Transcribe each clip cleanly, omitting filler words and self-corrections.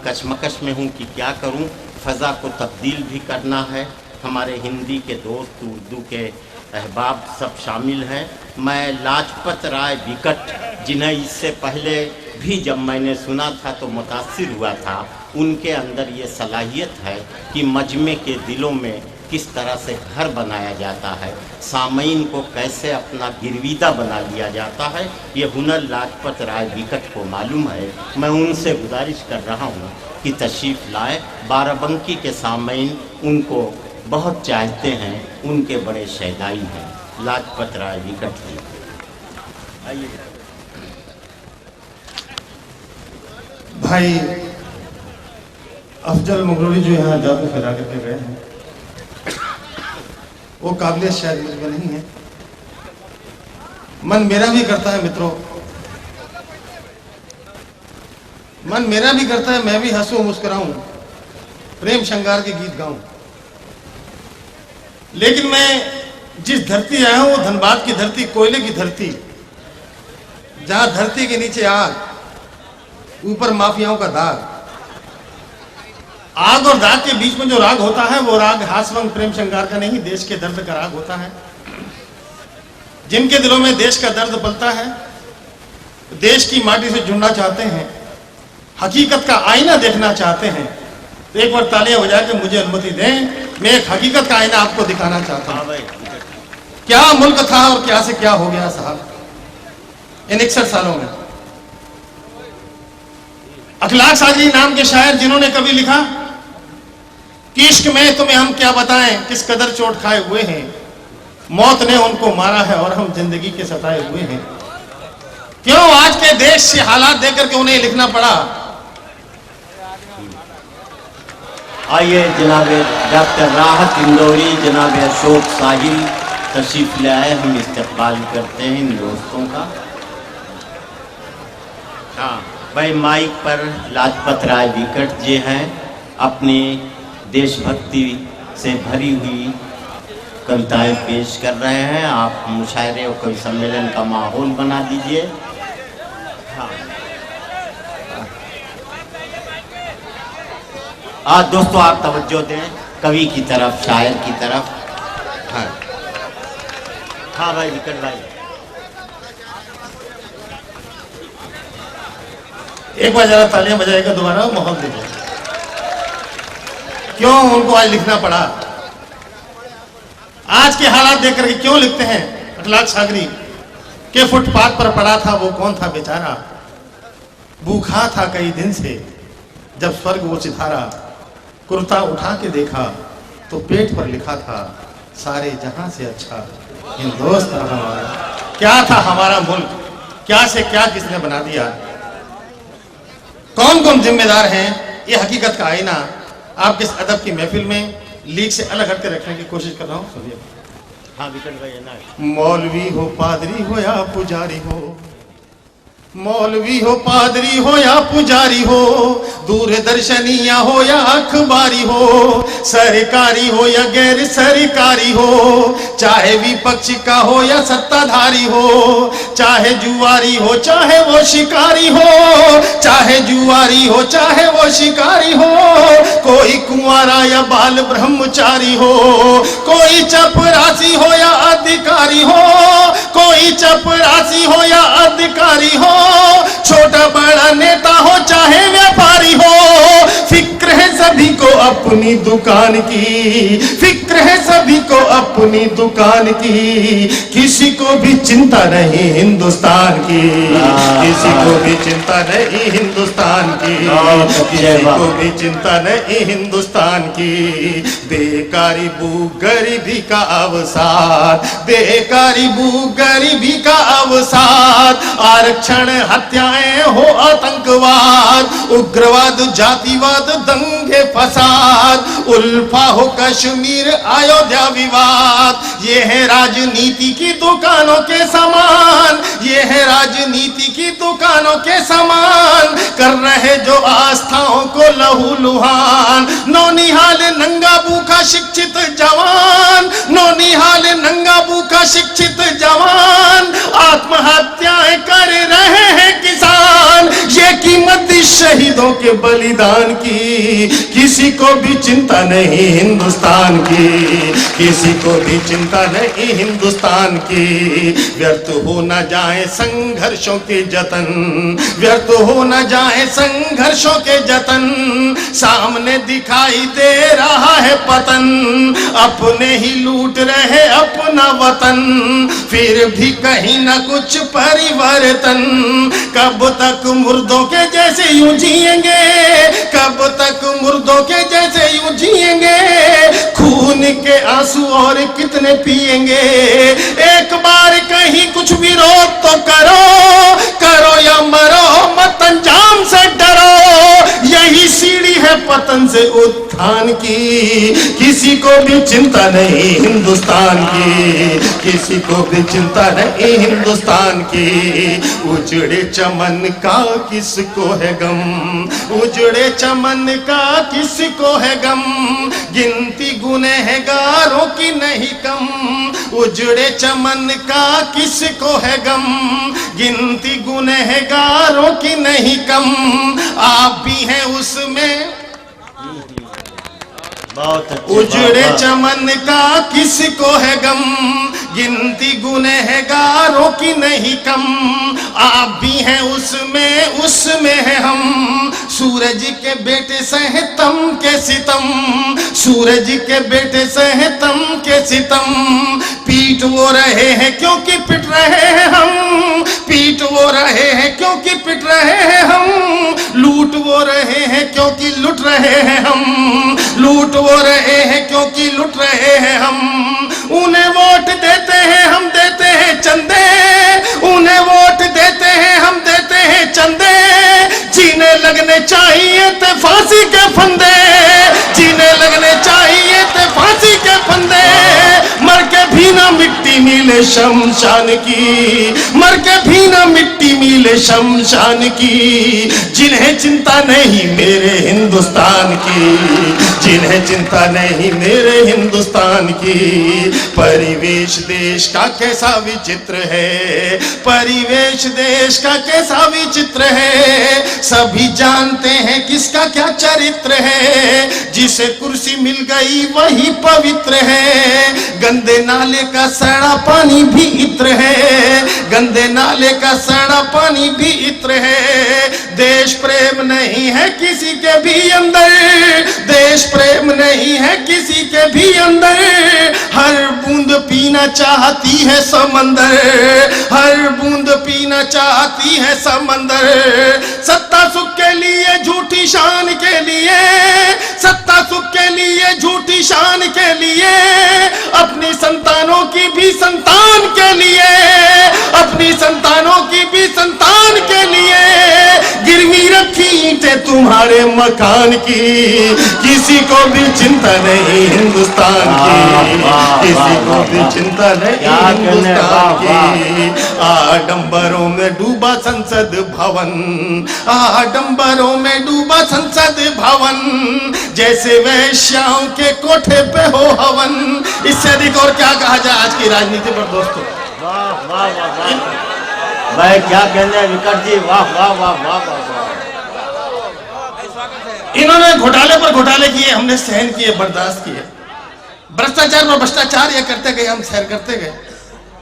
कशमकश में हूँ कि क्या करूँ। फ़ज़ा को तब्दील भी करना है, हमारे हिंदी के दोस्त, उर्दू के अहबाब सब शामिल हैं। मैं लाजपत राय विकट, जिन्हें इससे पहले भी जब मैंने सुना था तो मुतासिर हुआ था, उनके अंदर ये सलाहियत है कि मजमे के दिलों में किस तरह से घर बनाया जाता है, सामईन को कैसे अपना गिरवीदा बना लिया जाता है, ये हुनर लाजपत राय विकट को मालूम है। मैं उनसे गुजारिश कर रहा हूँ कि तशरीफ़ लाए। बाराबंकी के सामईन उनको बहुत चाहते हैं, उनके बड़े शहदाई हैं लाजपत राय विकट जी। आइए भाई अफजल मगरूरी जो यहाँ जादू फैला करके गए हैं, वो काबिलियत शायद मुझ में नहीं है। मन मेरा भी करता है मित्रों, मन मेरा भी करता है मैं भी हंसूं मुस्कुराऊं, प्रेम श्रृंगार के गीत गाऊं, लेकिन मैं जिस धरती आया हूं वो धनबाद की धरती, कोयले की धरती, जहां धरती के नीचे आग, ऊपर माफियाओं का दाग। आग और दाग के बीच में जो राग होता है वो राग हास्यवंग प्रेम श्रृंगार का नहीं, देश के दर्द का राग होता है। जिनके दिलों में देश का दर्द पलता है, देश की माटी से जुड़ना चाहते हैं, हकीकत का आईना देखना चाहते हैं, तो एक बार तालियां बजा के मुझे अनुमति दें, मैं एक हकीकत का आईना आपको दिखाना चाहता हूं। क्या मुल्क था और क्या से क्या हो गया साहब इन 61 सालों में। अखलाक साजरी नाम के शायर जिन्होंने कभी लिखा कि इश्क में तुम्हें हम क्या बताएं, किस कदर चोट खाए हुए हैं, मौत ने उनको मारा है और हम जिंदगी के सताए हुए हैं। क्यों आज के देश से हालात देकर के उन्हें लिखना पड़ा। आइए जनाब डॉक्टर राहत इंदौरी, जनाब अशोक साहिल तशरीफ ले आए, हम इस्तकबाल करते हैं इन दोस्तों का। हाँ भाई, माइक पर लाजपत राय विकट जी हैं, अपनी देशभक्ति से भरी हुई कविताएं पेश कर रहे हैं। आप मुशायरे और कवि सम्मेलन का माहौल बना दीजिए। हाँ दोस्तों, आप तवज्जो दें कवि की तरफ, शायर की तरफ। हाँ हाँ भाई विकट भाई, एक बार जरा तालियां बजाएगा, दोबारा माहौल दीजिए। क्यों उनको आज लिखना पड़ा, आज के हालात देख करके क्यों लिखते हैं। अखलाक सागरी के फुटपाथ पर पड़ा था वो कौन था बेचारा, भूखा था कई दिन से जब स्वर्ग वो सितारा, कुर्ता उठा के देखा तो पेट पर लिखा था सारे जहां से अच्छा हिंदुस्तान हमारा। क्या था हमारा मुल्क, क्या से क्या किसने बना दिया। कौन कौन जिम्मेदार हैं, ये हकीकत का आईना आपके इस अदब की महफिल में लीक से अलग हटके रखने की कोशिश कर रहा हूं। सुनिए। हाँ विकट भाई ना, मौलवी हो पादरी हो या पुजारी हो, मौलवी हो पादरी हो या पुजारी हो, दूरदर्शनिया हो या अखबारी हो, सरकारी हो या गैर सरकारी हो, चाहे विपक्ष का हो या सत्ताधारी हो, चाहे जुआरी हो चाहे वो शिकारी हो, चाहे जुआरी हो चाहे वो शिकारी हो, कोई कुंवारा या बाल ब्रह्मचारी हो, कोई चपरासी हो या अधिकारी हो, कोई चपरासी हो या अधिकारी हो, छोटा बड़ा नेता हो चाहे व्यापारी हो, फिक्र है सभी को अपनी दुकान की, फिक्र है सभी को अपनी दुकान की, किसी को भी चिंता नहीं हिंदुस्तान की, किसी को भी चिंता नहीं हिंदुस्तान की, किसी को भी चिंता नहीं हिंदुस्तान की। बेकारी भूख गरीबी का अवसाद, बेकारी भूख गरीबी का अवसाद, आरक्षण हत्याएं हो आतंकवाद, उग्रवाद जातिवाद दंगे फसाद, उल्फा हो कश्मीर अयोध्या विवाद, ये है राजनीति की दुकानों के समान, ये है राजनीति की दुकानों के समान, कर रहे जो आस्थाओं को लहू लुहान। नौनिहाल नंगा भूखा शिक्षित जवान, नौनिहाल नंगा भूखा शिक्षित जवान, आत्महत्याएं कर रहे हैं किसान, ये कीमत शहीदों के बलिदान की, किसी को भी चिंता नहीं हिंदुस्तान की, किसी को भी चिंता नहीं हिंदुस्तान की। व्यर्थ हो न जाए संघर्षों के जतन, व्यर्थ हो न जाए संघर्षों के जतन, सामने दिखाई दे रहा है पतन, अपने ही लूट रहे अपना वतन, फिर भी कहीं ना कुछ परिवर्तन। कब तक मुर्दों के जैसे यूं जिएंगे, कब तक मुर्दों के जैसे यूं जिएंगे, खून के आंसू और कितने पिएंगे। एक बार कहीं कुछ विरोध तो करो, करो या मरो, मत अंजाम से डरो, यही सीढ़ी है पतन से उत्थान की। किसी को भी चिंता नहीं हिंदुस्तान की, किसी को भी चिंता नहीं हिंदुस्तान की। उजड़े चमन का किसको है गम, उजड़े चमन का किसको है गम, गिनती गुनहगारों की नहीं कम, उजड़े चमन का किसको है गम, गिनती गुनहगारों की नहीं कम। आप भी हैं उसमें, उजड़े चमन का किसको है गम, गिनती गुनहगारों की नहीं कम। आप भी हैं उसमें, उसमें है हम, सूरज के बेटे सहतम के सितम, सूरज के बेटे सहतम के सितम। पीट वो रहे हैं क्योंकि पिट रहे हैं हम, पीट वो रहे हैं क्योंकि पिट रहे हैं हम, लूट वो रहे हैं क्योंकि लुट रहे हैं हम, लूट वो रहे हैं क्योंकि लुट रहे हैं हम। उन्हें वोट देते हैं हम, देते हैं चंदे, उन्हें वोट देते हैं हम, देते हैं चंदे, जीने लगने चाहिए थे फांसी के फंदे, जीने लगने चाहिए थे फांसी के फंदे। मर के भी ना मिट्टी मिले शमशान की, मर के भी ना मिट्टी मिले शमशान की। जिन्हें चिंता नहीं मेरे हिंदुस्तान की, जिन्हें चिंता नहीं मेरे हिंदुस्तान की। परिवेश देश का कैसा विचित्र है, परिवेश देश का कैसा विचित्र है, सभी जानते हैं किसका क्या चरित्र है। जिसे कुर्सी मिल गई वही पवित्र है, गंदे नाले का सड़ा पानी भी इत्र है, गंदे नाले का सड़ा पानी भी इत्र है। देश प्रेम नहीं है किसी के भी अंदर, देश प्रेम नहीं है किसी के भी अंदर, हर बूंद पीना चाहती है समंदर, हर बूंद पीना चाहती है समंदर। सत्ता सुख के लिए झूठी शान के लिए, सत्ता सुख के लिए झूठी शान के लिए, अपनी संतानों की भी संतान के लिए, अपनी संतानों की भी संतान के लिए गिरवी रखी ईंटें तुम्हारे मकान की। किसी को भी चिंता नहीं हिंदुस्तान की, किसी को भी चिंता नहीं हिंदुस्तान की। आडंबरों में डूबा संसद भवन, आडंबरों में डूबा संसद भवन, जैसे वैश्याओं के कोठे पे हो हवन। इससे अधिक और क्या कहा जाए आज की राजनीति पर दोस्तों। वाह वाह वाह, भाई क्या कहने हैं विकट जी, वाह वाह वाह वाह वाह। इन्होंने घोटाले पर घोटाले किए, हमने सहन किए, बर्दाश्त किए, भ्रष्टाचार पर भ्रष्टाचार ये करते गए, हम सहन करते गए।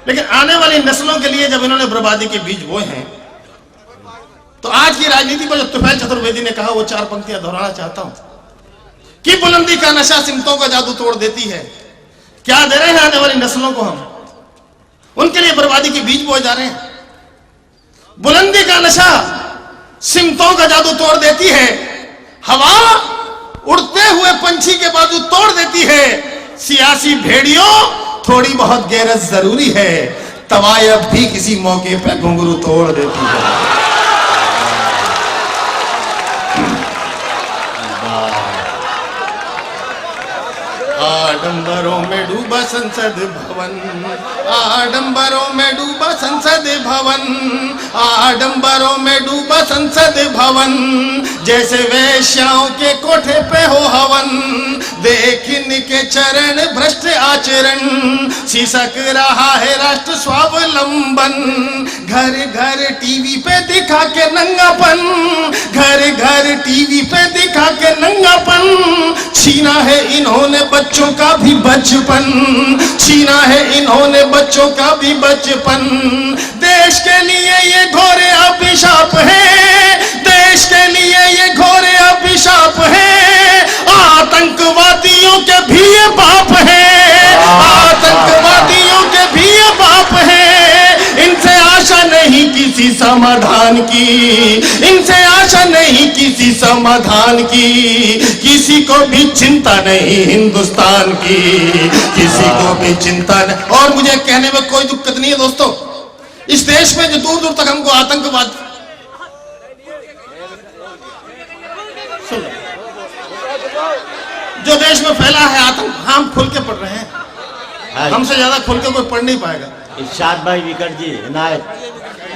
लेकिन आने वाली नस्लों के लिए जब इन्होंने बर्बादी के बीज बोए हैं, तो आज की राजनीति पर जो तुफैल चतुर्वेदी ने कहा वो चार पंक्तियां दोहराना चाहता हूं कि बुलंदी का नशा सिमतों का जादू तोड़ देती है। क्या दे रहे हैं आने वाली नस्लों को हम, उनके लिए बर्बादी के बीज बोए जा रहे हैं। बुलंदी का नशा सिमतों का जादू तोड़ देती है, हवा उड़ते हुए पंछी के बाजू तोड़ देती है। सियासी भेड़ियों थोड़ी बहुत गैरत जरूरी है, तवायब भी किसी मौके पर घुंघरू तोड़ देती है। आडंबरों में डूबा संसद भवन, आडंबरों में डूबा संसद भवन, आडंबरों में डूबा संसद भवन, जैसे वेश्याओं के कोठे पे हो हवन, देख इनके चरण भ्रष्ट आचरण, सिसक रहा है राष्ट्र स्वावलंबन, घर घर टीवी पे दिखा के नंगापन, घर घर टीवी पे दिखा के नंगापन, छीना है इन्होंने बच्चों का भी बचपन, छीना है इन्होंने बच्चों का भी बचपन, देश के लिए ये घोर अभिशाप है, देश के लिए ये घोर अभिशाप है, आतंकवादियों के भी ये बाप है, आतंकवादियों के भी ये बाप है, इनसे आशा नहीं किसी समाधान की, इनसे आशा नहीं किसी समाधान की, किसी को भी चिंता नहीं हिंदुस्तान की, किसी को भी चिंता नहीं। और मुझे कहने में कोई दिक्कत नहीं है दोस्तों, इस देश में जो दूर दूर तक हमको आतंकवाद, जो देश में फैला है आतंक, हम खुल के पढ़ रहे हैं, हमसे ज्यादा खुल के कोई पढ़ नहीं पाएगा। इरशाद भाई विकट जी नायक,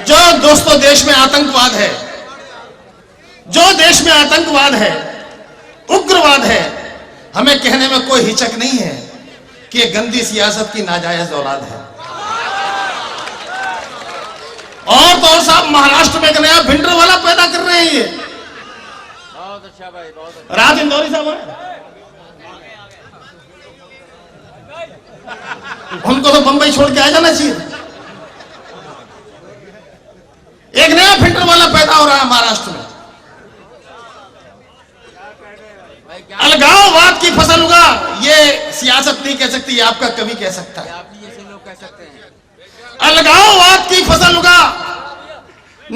जो दोस्तों देश में आतंकवाद है, जो देश में आतंकवाद है, उग्रवाद है, हमें कहने में कोई हिचक नहीं है कि ये गंदी सियासत की नाजायज औलाद है। और तो और साहब महाराष्ट्र में एक नया भिंडर वाला पैदा कर रहे हैं ये। बहुत अच्छा भाई, बहुत अच्छा। रात इंदौरी साहब है, उनको तो बंबई छोड़ के आ जाना चाहिए। एक नया भिंडर वाला पैदा हो रहा है महाराष्ट्र में, अलगाववाद की फसल उगा, ये सियासत नहीं कह सकती, ये आपका कवि कह सकता है। आप भी जैसे लोग कह सकते हैं। अलगाववाद की फसल उगा,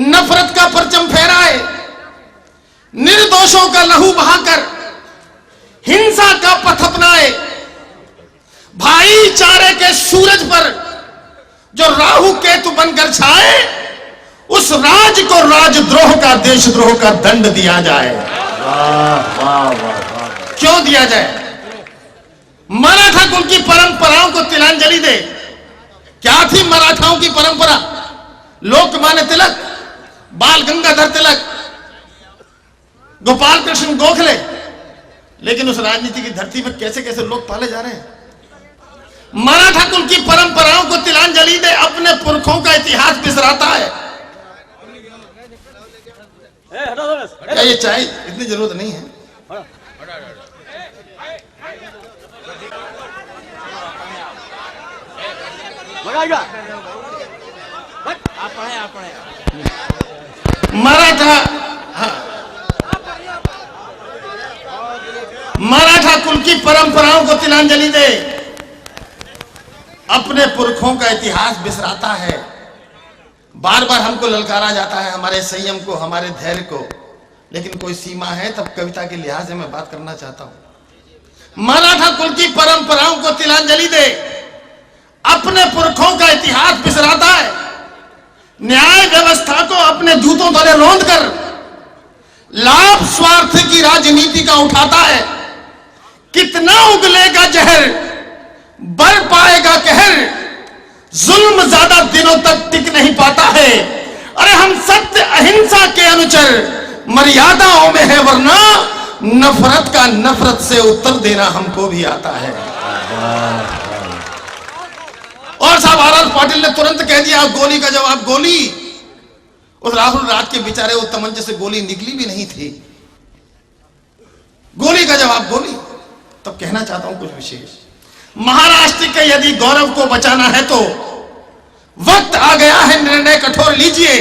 नफरत का परचम फहराए, निर्दोषों का लहू बहाकर हिंसा का पथ अपनाए, भाईचारे के सूरज पर जो राहु केतु बनकर छाए, उस राज को राजद्रोह का, देशद्रोह का दंड दिया जाए। वाह वाह वाह, क्यों दिया जाए? मराठा कुल की परंपराओं को तिलांजलि दे। क्या थी मराठाओं की परंपरा? लोकमान्य तिलक, बाल गंगाधर तिलक, गोपाल कृष्ण गोखले, लेकिन उस राजनीति की धरती पर कैसे कैसे लोग पाले जा रहे हैं। मराठा कुल की परंपराओं को तिलांजलि दे, अपने पुरखों का इतिहास बिसराता है। क्या ये चाय इतनी जरूरत नहीं है? आप पढ़े। मराठा, हाँ, मराठा कुल की परंपराओं को तिलांजलि दे, अपने पुरखों का इतिहास बिसराता है। बार बार हमको ललकारा जाता है, हमारे संयम को, हमारे धैर्य को, लेकिन कोई सीमा है। तब कविता के लिहाज से मैं बात करना चाहता हूं। मराठा कुल की परंपराओं को तिलांजलि दे, अपने पुरखों का इतिहास बिसराता है। न्याय व्यवस्था को अपने जूतों तले रौंद कर लाभ स्वार्थ की राजनीति का उठाता है। कितना उगलेगा जहर, बर पाएगा कहर, जुल्म ज्यादा दिनों तक टिक नहीं पाता है। अरे हम सत्य अहिंसा के अनुचर मर्यादाओं में है, वरना नफरत का नफरत से उत्तर देना हमको भी आता है। और साहब आर पाटिल ने तुरंत कह दिया गोली का जवाब गोली। उस राहुल रात के बेचारे वो तमंचे से गोली निकली भी नहीं थी, गोली का जवाब गोली। तब कहना चाहता हूं कुछ विशेष। महाराष्ट्र के यदि गौरव को बचाना है तो वक्त आ गया है, निर्णय कठोर लीजिए।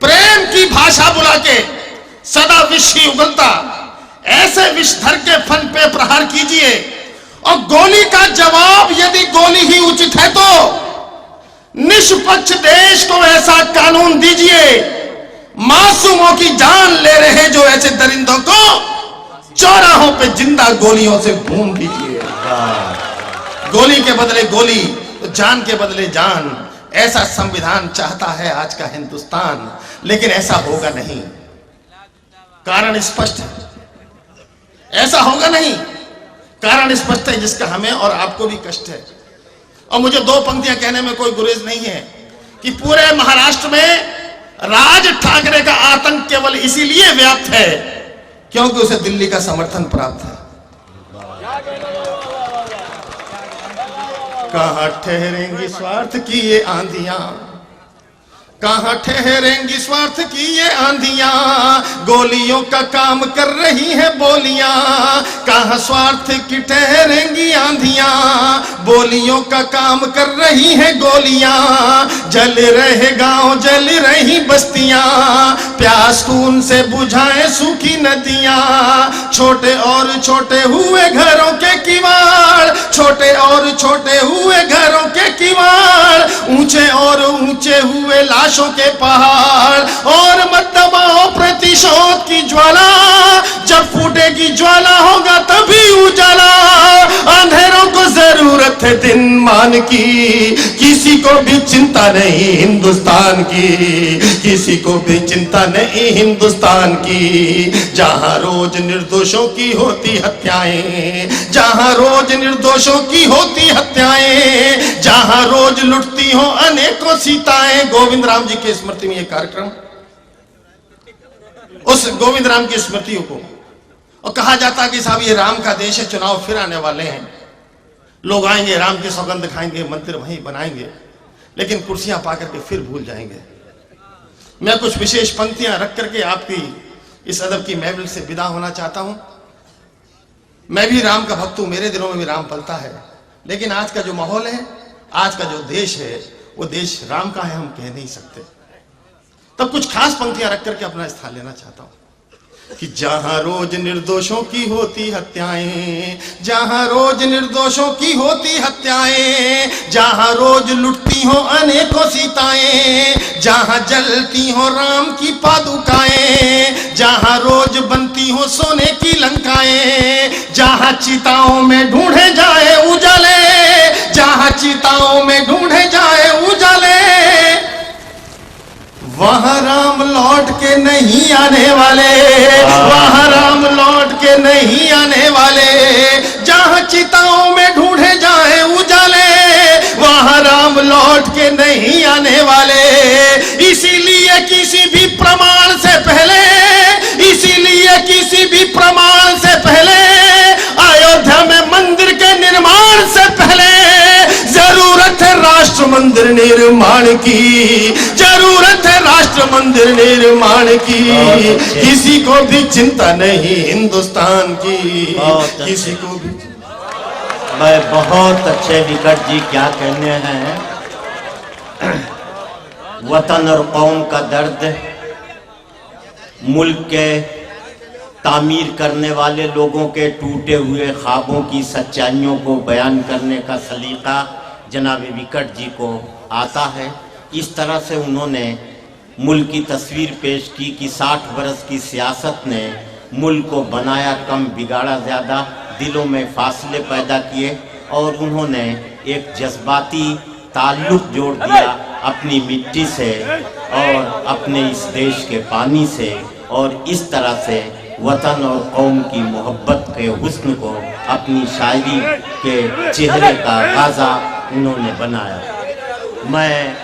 प्रेम की भाषा बुला के सदा विष ही उगलता, ऐसे विषधर के फन पे प्रहार कीजिए। और गोली का जवाब यदि गोली ही उचित है तो निष्पक्ष देश को ऐसा कानून दीजिए, मासूमों की जान ले रहे जो ऐसे दरिंदों को चौराहों पे जिंदा गोलियों से भून दीजिए। गोली के बदले गोली, तो जान के बदले जान। ऐसा संविधान चाहता है आज का हिंदुस्तान, लेकिन ऐसा होगा नहीं। कारण स्पष्ट है, ऐसा होगा नहीं। कारण स्पष्ट है जिसका हमें और आपको भी कष्ट है। और मुझे दो पंक्तियां कहने में कोई गुरेज नहीं है कि पूरे महाराष्ट्र में राज ठाकरे का आतंक केवल इसीलिए व्याप्त है क्योंकि उसे दिल्ली का समर्थन प्राप्त है। कहां ठहरेंगी स्वार्थ की ये आंधियां, कहां ठहरेंगी स्वार्थ की ये आंधियां, गोलियों का काम कर रही है बोलियां। कहां स्वार्थ की ठहरेंगी आंधियां, बोलियों का काम कर रही है गोलियां। जल रहे गांव जल रही बस्तियां, प्यास खून से बुझाए सूखी नदियां। छोटे और छोटे हुए घरों के किवाड़, छोटे और छोटे हुए घरों के किवाड़, ऊंचे और ऊंचे हुए लाशों के पहाड़। और मत दबाओ प्रतिशोध की ज्वाला, जब फूटेगी ज्वाला होगा तभी उजाला। अंधेरों को जरूरत है दिन मान की, किसी को भी चिंता नहीं हिंदुस्तान की, किसी को भी चिंता नहीं हिंदुस्तान की। जहां रोज निर्दोषों की होती हत्याएं, जहां रोज निर्दोषों की होती हत्याएं, जहां रोज लुटती हो अनेकों सीताएं। गोविंद राम जी की स्मृति में यह कार्यक्रम, उस गोविंद राम की स्मृतियों को, और कहा जाता कि साहब ये राम का देश है, चुनाव फिर आने वाले हैं, लोग आएंगे राम की सौगंध खाएंगे, मंदिर वहीं बनाएंगे, लेकिन कुर्सियां पाकर के फिर भूल जाएंगे। मैं कुछ विशेष पंक्तियां रख करके आपकी इस अदब की महफिल से विदा होना चाहता हूं। मैं भी राम का भक्त हूं, मेरे दिलों में भी राम पलता है, लेकिन आज का जो माहौल है, आज का जो देश है, वो देश राम का है, हम कह नहीं सकते। तब कुछ खास पंक्तियां रख करके अपना स्थान लेना चाहता हूं कि जहां रोज निर्दोषों की होती हत्याएं, जहां रोज निर्दोषों की होती हत्याएं, जहां रोज लुटती हो अनेकों सीताएं, जहां जलती हो राम की पादुकाएं, जहां रोज बनती हो सोने की लंकाएं, जहां चिताओं में ढूंढे जाए उजाले, जहां चिताओं में ढूंढे जाए उजाले, वहां राम लौट के नहीं आने वाले, वहां राम लौट के नहीं आने वाले। जहां चिताओं में ढूंढे जाए उजाले, वहां राम लौट के नहीं आने वाले। इसीलिए किसी भी प्रमाण से पहले, इसीलिए किसी भी प्रमाण से पहले, अयोध्या में मंदिर के निर्माण से पहले जरूरत है राष्ट्र मंदिर निर्माण की, जरूरत है राष्ट्र मंदिर निर्माण की। किसी को भी चिंता नहीं हिंदुस्तान की, किसी को भी। मैं बहुत अच्छे विकट जी क्या कहने हैं। वतन और कौम का दर्द, मुल्क के तामीर करने वाले लोगों के टूटे हुए ख्वाबों की सच्चाइयों को बयान करने का सलीका जनाब विकट जी को आता है। इस तरह से उन्होंने मुल्क की तस्वीर पेश की कि 60 बरस की सियासत ने मुल्क को बनाया कम, बिगाड़ा ज़्यादा, दिलों में फासले पैदा किए, और उन्होंने एक जज्बाती ताल्लुक़ जोड़ दिया अपनी मिट्टी से और अपने इस देश के पानी से, और इस तरह से वतन और कौम की मोहब्बत के हुस्न को अपनी शायरी के चेहरे का गाज़ा उन्होंने बनाया। मैं